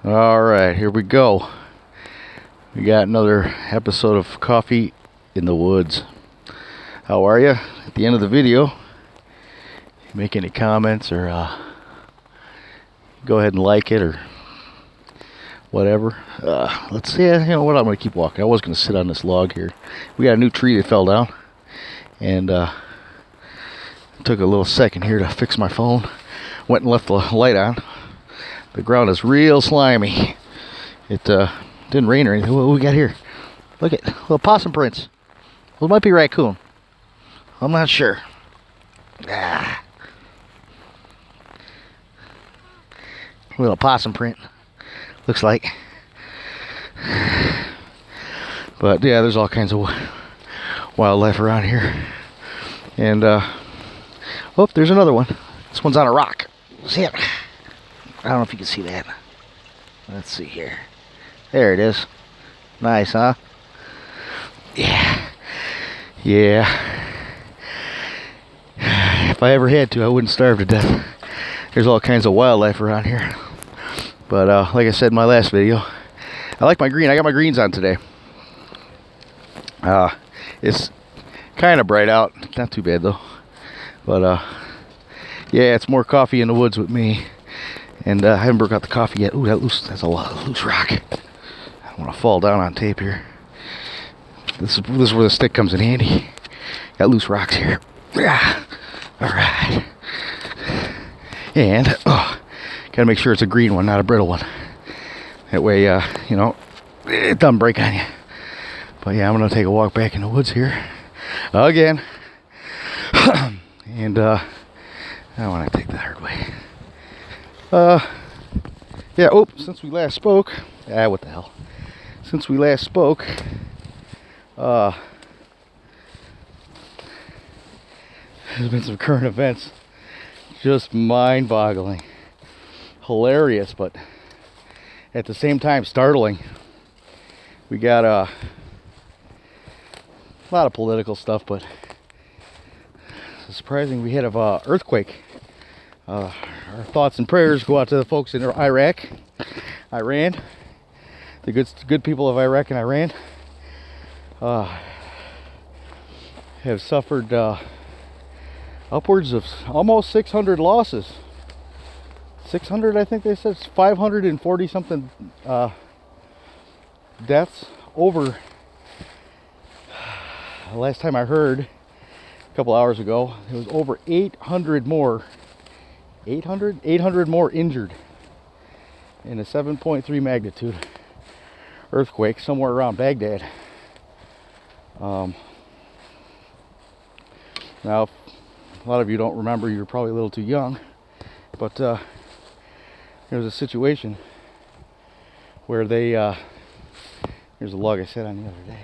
All right, here we go. We got another episode of Coffee in the Woods. How are you? At the end of the video, make any comments or go ahead and like it or whatever. Let's see. You know what? I'm going to keep walking. I was going to sit on this log here. We got a new tree that fell down, and took a little second here to fix my phone. Went and left the light on. The ground is real slimy. It didn't rain or anything. What we got here? Look at little possum prints. Well, it might be raccoon. I'm not sure. Little possum print. Looks like. But yeah, there's all kinds of wildlife around here. And oh, there's another one. This one's on a rock. See it? I don't know if you can see that. Let's see here. There it is. Nice, huh? Yeah. If I ever had to, I wouldn't starve to death. There's all kinds of wildlife around here. But like I said in my last video, I like my green. I got my greens on today. It's kind of bright out. Not too bad though. But yeah, it's more coffee in the woods with me. And I haven't broke out the coffee yet. Ooh, that's a loose rock. I don't want to fall down on tape here. This is where the stick comes in handy. Got loose rocks here. Yeah. All right. And gotta make sure it's a green one, not a brittle one. That way, you know, it doesn't break on you. But yeah, I'm gonna take a walk back in the woods here again. And I want to take the hard way. Yeah, since we last spoke, what the hell? Since we last spoke, there's been some current events, just mind-boggling, hilarious, but at the same time startling. We got a lot of political stuff, but it's surprising we had an earthquake. Our thoughts and prayers go out to the folks in Iran, the good people of Iraq and Iran. Have suffered upwards of almost 600 losses. 600, I think they said. 540 something deaths. Over, the last time I heard, a couple hours ago, it was over 800 more. 800 more injured in a 7.3 magnitude earthquake somewhere around Baghdad. Now, a lot of you don't remember, you're probably a little too young, but there was a situation where they, here's a log I said on the other day.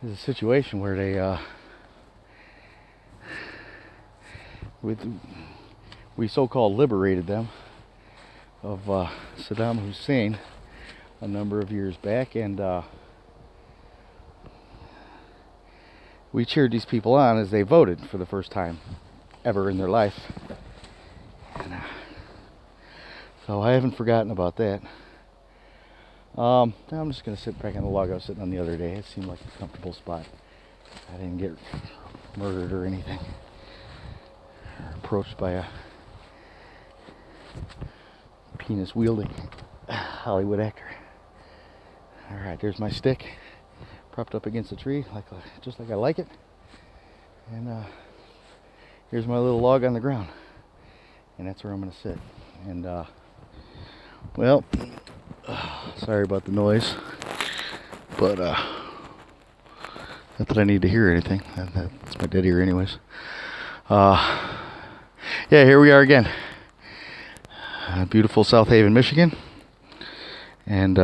There's a situation where they, we so-called liberated them of Saddam Hussein a number of years back, and we cheered these people on as they voted for the first time ever in their life. And, so I haven't forgotten about that. Now I'm just going to sit back on the log I was sitting on the other day. It seemed like a comfortable spot. I didn't get murdered or anything, or approached by a penis wielding Hollywood actor. All right, there's my stick propped up against the tree, just like I like it. And here's my little log on the ground, and that's where I'm gonna sit. And well, sorry about the noise, but not that I need to hear anything. That's my dead ear anyways. Yeah, here we are again. Beautiful South Haven, Michigan. And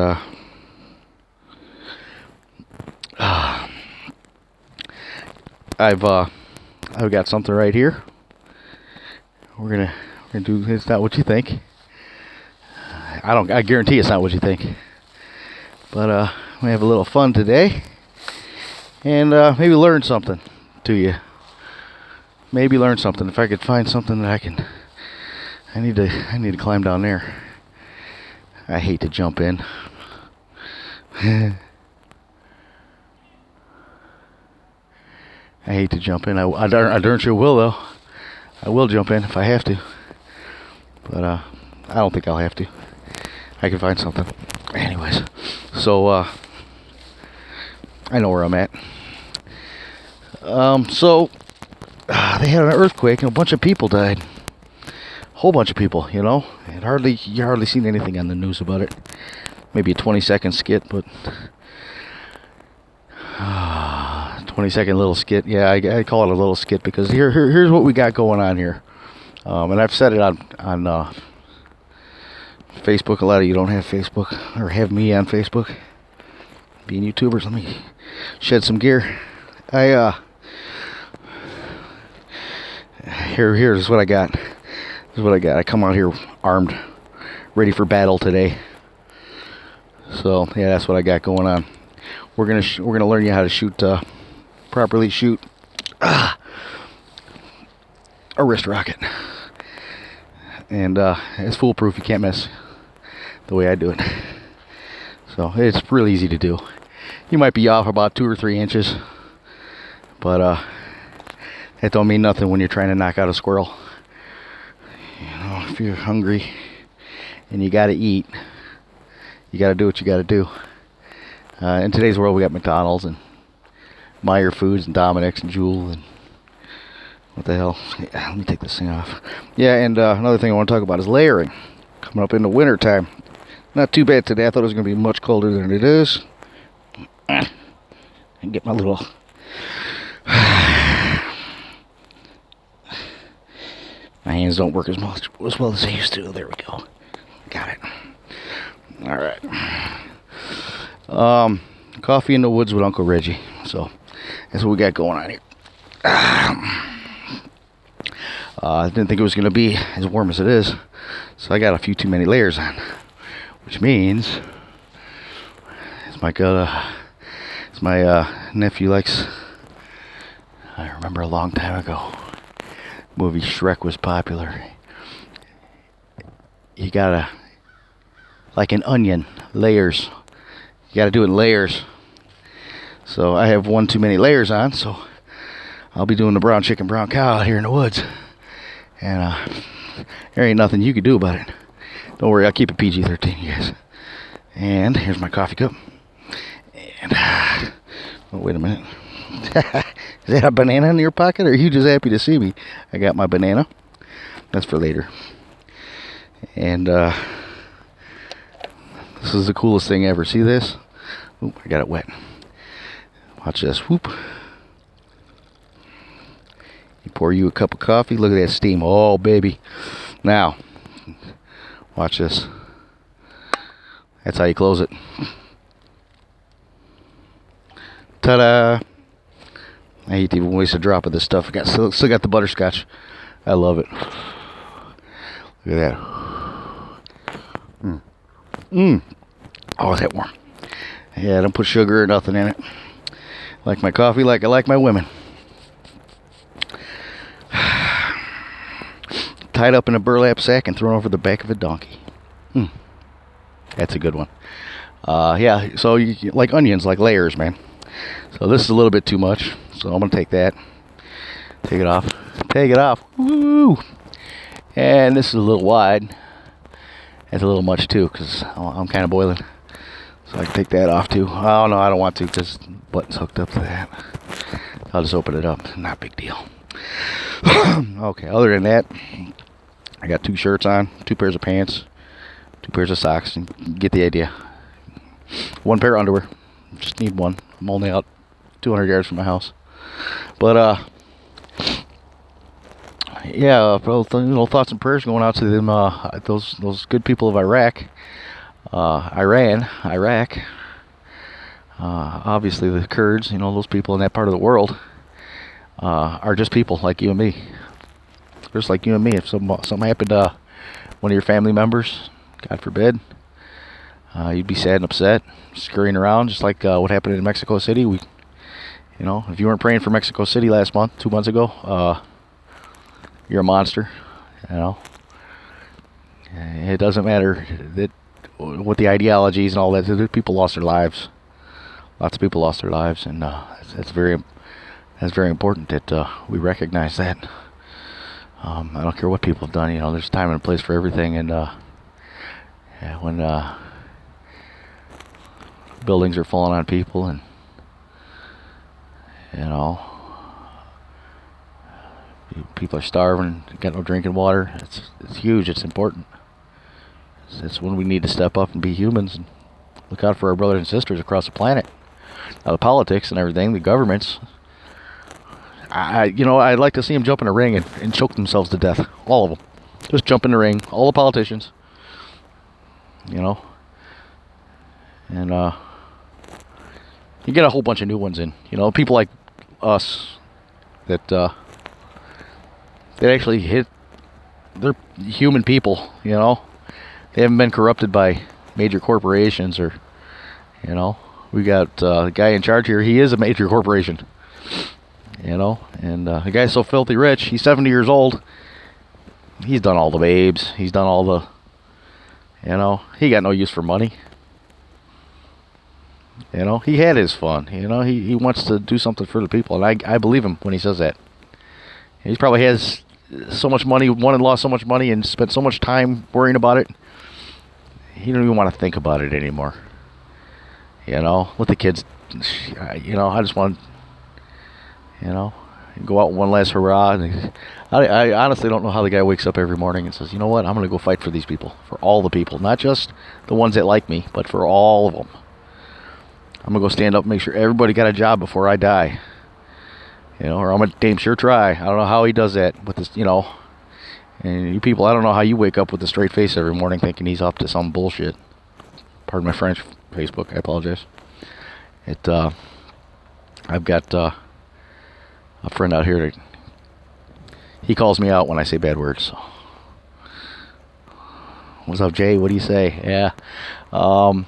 I've got something right here. We're gonna do. It's not what you think. I guarantee it's not what you think. But we have a little fun today, and maybe learn something to you. Maybe learn something. If I could find something that I need to climb down there. I hate to jump in. I hate to jump in. I darn sure will, though. I will jump in if I have to. But I don't think I'll have to. I can find something. Anyways, so I know where I'm at. So they had an earthquake and a bunch of people died. Whole bunch of people, you know. And you hardly seen anything on the news about it. Maybe a 20-second skit, but 20-second little skit. Yeah, I call it a little skit because here's what we got going on here. And I've said it on Facebook. A lot of you don't have Facebook or have me on Facebook. Being YouTubers, let me shed some gear. Here's what I got. This is what I got. I come out here armed, ready for battle today. So yeah, that's what I got going on. We're gonna learn you how to shoot properly shoot a wrist rocket, and it's foolproof. You can't mess the way I do it. So it's really easy to do. You might be off about 2 or 3 inches, but that don't mean nothing when you're trying to knock out a squirrel. You know, if you're hungry and you gotta eat, you gotta do what you gotta do. In today's world, we got McDonald's and Meyer Foods and Dominick's and Jewel and what the hell. Yeah, let me take this thing off. Yeah, and another thing I want to talk about is layering. Coming up in the winter time. Not too bad today. I thought it was going to be much colder than it is. And get my little... My hands don't work as well as they used to. There we go. Got it. Alright. Coffee in the woods with Uncle Reggie. So, that's what we got going on here. I didn't think it was going to be as warm as it is. So I got a few too many layers on. Which means... my nephew likes... I remember a long time ago, movie Shrek was popular. You gotta, like an onion, layers. You gotta do it in layers. So I have one too many layers on, so I'll be doing the brown chicken, brown cow out here in the woods. And there ain't nothing you can do about it. Don't worry, I'll keep it PG-13, you guys. And here's my coffee cup. And, oh, wait a minute. Is that a banana in your pocket, or are you just happy to see me? I got my banana. That's for later. And this is the coolest thing ever. See this? Oop, I got it wet. Watch this. Whoop. You pour you a cup of coffee. Look at that steam. Oh, baby. Now, watch this. That's how you close it. Ta-da! I hate to even waste a drop of this stuff. I still got the butterscotch. I love it. Look at that. Oh, is that warm? Yeah, I don't put sugar or nothing in it. Like my coffee, like I like my women. Tied up in a burlap sack and thrown over the back of a donkey. That's a good one. Yeah, so you like onions, like layers, man. So this is a little bit too much. So I'm going to take that. Take it off. Take it off. Woo! And this is a little wide. That's a little much too, because I'm kind of boiling. So I can take that off too. Oh no, I don't want to, because the button's hooked up to that. I'll just open it up. Not a big deal. Okay, other than that, I got 2 shirts on, 2 pairs of pants, 2 pairs of socks, and you get the idea. 1 pair of underwear. Just need 1. I'm only out 200 yards from my house. But yeah, thoughts and prayers going out to them, those good people of Iraq, Iraq. Obviously the Kurds, those people in that part of the world are just people like you and me. Just like you and me. If something happened to one of your family members, God forbid, you'd be sad and upset, scurrying around, just like what happened in Mexico City. If you weren't praying for Mexico City last month, 2 months ago, you're a monster. It doesn't matter with the ideologies and all that, people lost their lives. Lots of people lost their lives, and that's very important that we recognize that. I don't care what people have done. There's a time and a place for everything, and when buildings are falling on people, and people are starving, got no drinking water. It's huge. It's important. It's when we need to step up and be humans and look out for our brothers and sisters across the planet. Now, the politics and everything, the governments. I'd like to see them jump in a ring and choke themselves to death. All of them. Just jump in the ring. All the politicians. And you get a whole bunch of new ones in. People like us that they actually hit. They're human people. They haven't been corrupted by major corporations or. We got the guy in charge here. He is a major corporation. And the guy's so filthy rich. He's 70 years old. He's done all the babes. He's done all the. He got no use for money. He had his fun. He wants to do something for the people, and I believe him when he says that. He probably has so much money, won and lost so much money, and spent so much time worrying about it. He don't even want to think about it anymore. Let the kids. I just want. Go out one last hurrah. And I honestly don't know how the guy wakes up every morning and says, you know what, I'm going to go fight for these people. For all the people. Not just the ones that like me, but for all of them. I'm going to go stand up and make sure everybody got a job before I die. Or I'm going to damn sure try. I don't know how he does that with this, And you people, I don't know how you wake up with a straight face every morning thinking he's up to some bullshit. Pardon my French, Facebook. I apologize. I've got a friend out here that he calls me out when I say bad words. So. What's up, Jay? What do you say? Yeah. I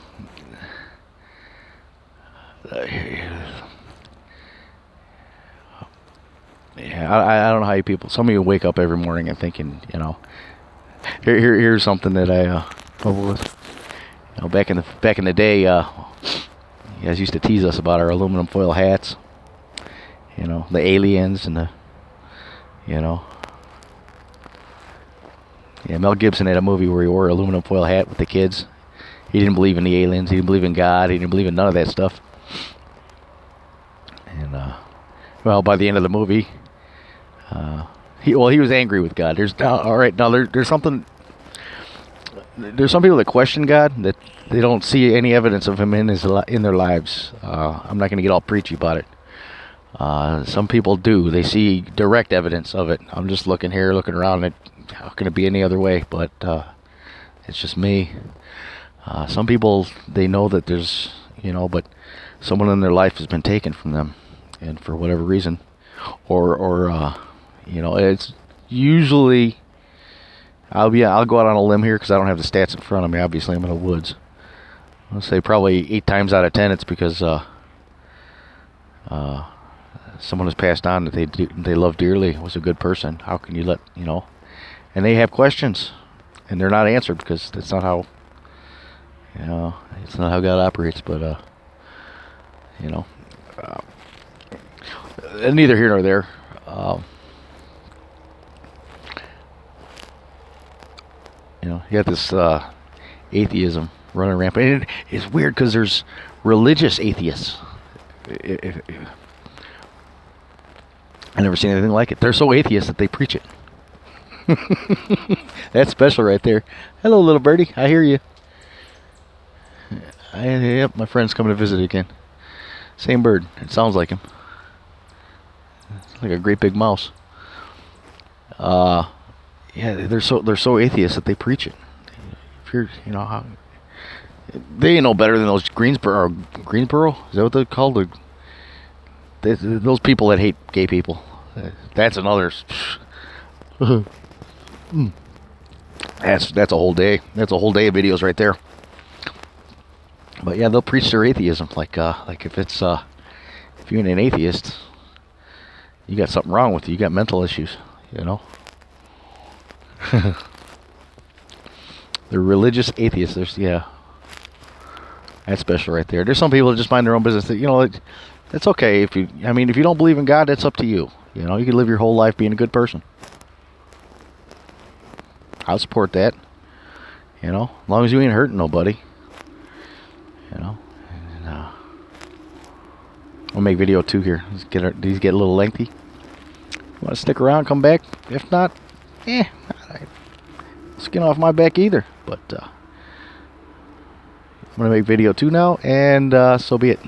don't know how you people. Some of you wake up every morning and thinking, here's something that I with. Back in the day, you guys used to tease us about our aluminum foil hats. The aliens and the. Yeah, Mel Gibson had a movie where he wore an aluminum foil hat with the kids. He didn't believe in the aliens. He didn't believe in God. He didn't believe in none of that stuff. And by the end of the movie, he was angry with God. There's something. There's some people that question God that they don't see any evidence of Him in their lives. I'm not going to get all preachy about it. Some people do. They see direct evidence of it. I'm just looking around. How can it be any other way? But it's just me. Some people, they know that there's, but someone in their life has been taken from them, and for whatever reason, or it's usually. I'll go out on a limb here because I don't have the stats in front of me. Obviously, I'm in the woods. I'll say probably 8 times out of 10 it's because someone has passed on that they love dearly, was a good person. How can you let And they have questions, and they're not answered because that's not how it's not how God operates. But neither here nor there. You got this atheism running rampant. And it's weird because there's religious atheists. I never seen anything like it. They're so atheist that they preach it. That's special right there. Hello, little birdie. I hear you. Yep, my friend's coming to visit again. Same bird. It sounds like him. It's like a great big mouse. Yeah, they're so atheist that they preach it. If you're, they ain't no better than those Greensboro. Is that what they're called? Those people that hate gay people. That's another. That's a whole day. That's a whole day of videos right there. But yeah, they'll preach their atheism like if you're an atheist, you got something wrong with you. You got mental issues, They're religious atheists. That's special right there. There's some people that just mind their own business. That, you know, that's okay. If you, I mean, if you don't believe in God, that's up to you. You know, you can live your whole life being a good person. I'll support that. You know, as long as you ain't hurting nobody. You know, and, I'll make video 2 here. These get a little lengthy. You want to stick around, come back. If not, skin off my back either. But I'm gonna make video 2 now, and so be it.